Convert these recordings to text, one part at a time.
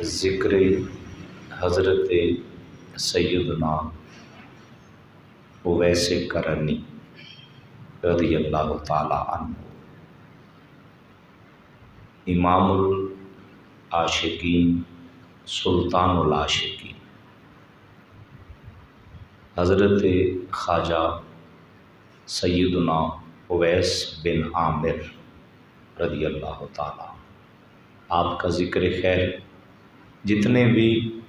ذکر حضرت سیدنا اویس کرنی رضی اللہ تعالی عنہ، امام العاشقین، سلطان العاشقین، حضرت خواجہ سیدنا اویس بن عامر رضی اللہ تعالی، آپ کا ذکر خیر جتنے بھی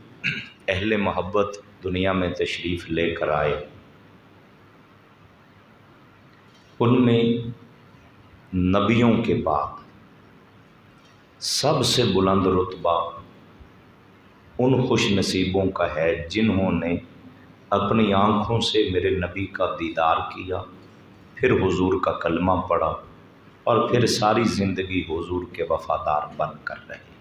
اہل محبت دنیا میں تشریف لے کر آئے، ان میں نبیوں کے بعد سب سے بلند رتبہ ان خوش نصیبوں کا ہے جنہوں نے اپنی آنکھوں سے میرے نبی کا دیدار کیا، پھر حضور کا کلمہ پڑھا اور پھر ساری زندگی حضور کے وفادار بن کر رہے۔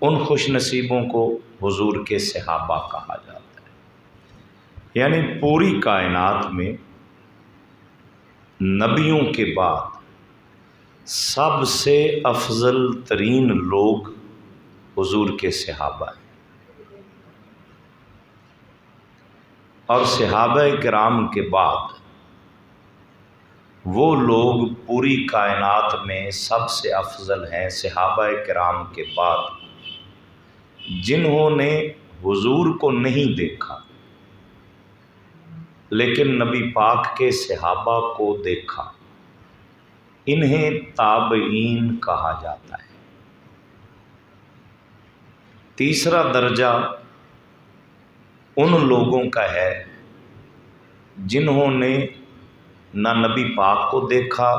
ان خوش نصیبوں کو حضور کے صحابہ کہا جاتا ہے۔ یعنی پوری کائنات میں نبیوں کے بعد سب سے افضل ترین لوگ حضور کے صحابہ ہیں، اور صحابہ کرام کے بعد وہ لوگ پوری کائنات میں سب سے افضل ہیں صحابہ کرام کے بعد جنہوں نے حضور کو نہیں دیکھا لیکن نبی پاک کے صحابہ کو دیکھا، انہیں تابعین کہا جاتا ہے۔ تیسرا درجہ ان لوگوں کا ہے جنہوں نے نہ نبی پاک کو دیکھا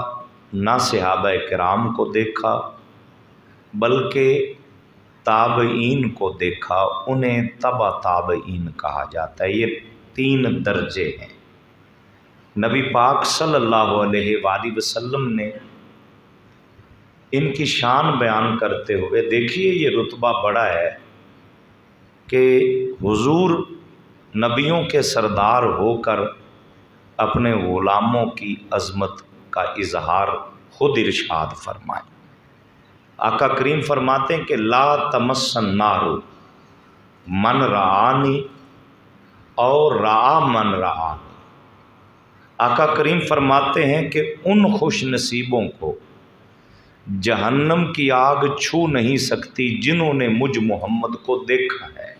نہ صحابہ کرام کو دیکھا بلکہ تابعین کو دیکھا، انہیں تبع تابعین کہا جاتا ہے۔ یہ 3 درجے ہیں۔ نبی پاک صلی اللہ علیہ وآلہ وسلم نے ان کی شان بیان کرتے ہوئے، دیکھیے یہ رتبہ بڑا ہے کہ حضور نبیوں کے سردار ہو کر اپنے غلاموں کی عظمت کا اظہار خود ارشاد فرمائے۔ آقا کریم فرماتے ہیں کہ لا تمس النار من رآنی اور رآ من رآنی۔ آقا کریم فرماتے ہیں کہ ان خوش نصیبوں کو جہنم کی آگ چھو نہیں سکتی جنہوں نے مجھ محمد کو دیکھا ہے۔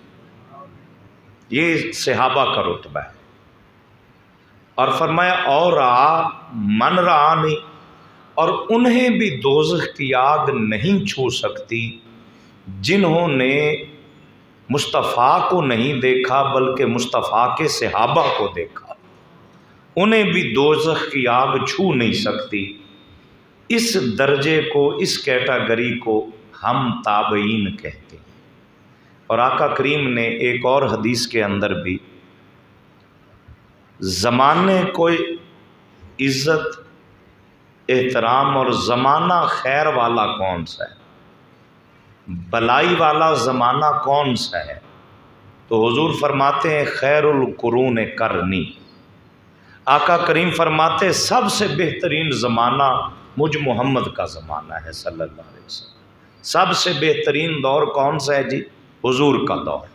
یہ صحابہ کا رتبہ ہے۔ اور فرمایا اور رآ من رآنی، اور انہیں بھی دوزخ کی آگ نہیں چھو سکتی جنہوں نے مصطفیٰ کو نہیں دیکھا بلکہ مصطفیٰ کے صحابہ کو دیکھا، انہیں بھی دوزخ کی آگ چھو نہیں سکتی۔ اس درجے کو، اس کیٹاگری کو ہم تابعین کہتے ہیں۔ اور آقا کریم نے ایک اور حدیث کے اندر بھی زمانے کو عزت احترام اور زمانہ خیر والا کون سا ہے، بلائی والا زمانہ کون سا ہے، تو حضور فرماتے ہیں خیر القرون قرنی۔ آقا کریم فرماتے ہیں سب سے بہترین زمانہ مجھ محمد کا زمانہ ہے صلی اللہ علیہ وسلم۔ سب سے بہترین دور کون سا ہے جی؟ حضور کا دور۔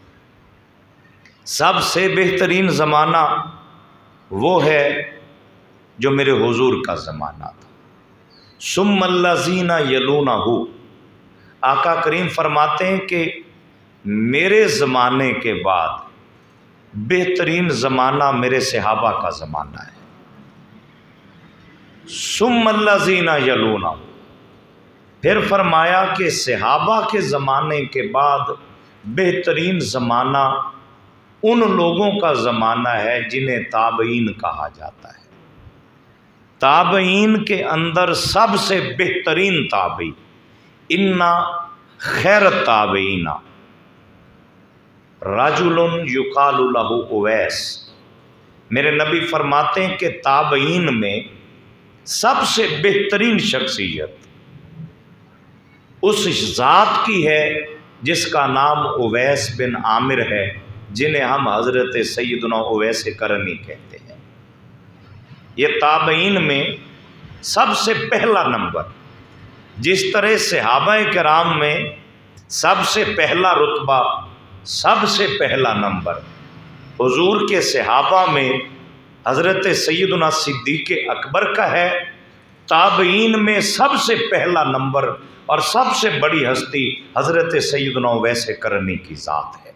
سب سے بہترین زمانہ وہ ہے جو میرے حضور کا زمانہ تھا۔ ثم الذین یلونہ، آقا کریم فرماتے ہیں کہ میرے زمانے کے بعد بہترین زمانہ میرے صحابہ کا زمانہ ہے۔ ثم الذین یلونہ، پھر فرمایا کہ صحابہ کے زمانے کے بعد بہترین زمانہ ان لوگوں کا زمانہ ہے جنہیں تابعین کہا جاتا ہے۔ تابعین کے اندر سب سے بہترین تابعی، انا خیر التابعین رجل یقال لہ اویس۔ میرے نبی فرماتے ہیں کہ تابعین میں سب سے بہترین شخصیت اس ذات کی ہے جس کا نام اویس بن عامر ہے، جنہیں ہم حضرت سیدنا اویس کرنی کہتے ہیں۔ یہ تابعین میں سب سے پہلا نمبر، جس طرح صحابہ کرام میں سب سے پہلا رتبہ، سب سے پہلا نمبر حضور کے صحابہ میں حضرت سیدنا صدیق اکبر کا ہے، تابعین میں سب سے پہلا نمبر اور سب سے بڑی ہستی حضرت سیدنا اویس کرنی کی ذات ہے۔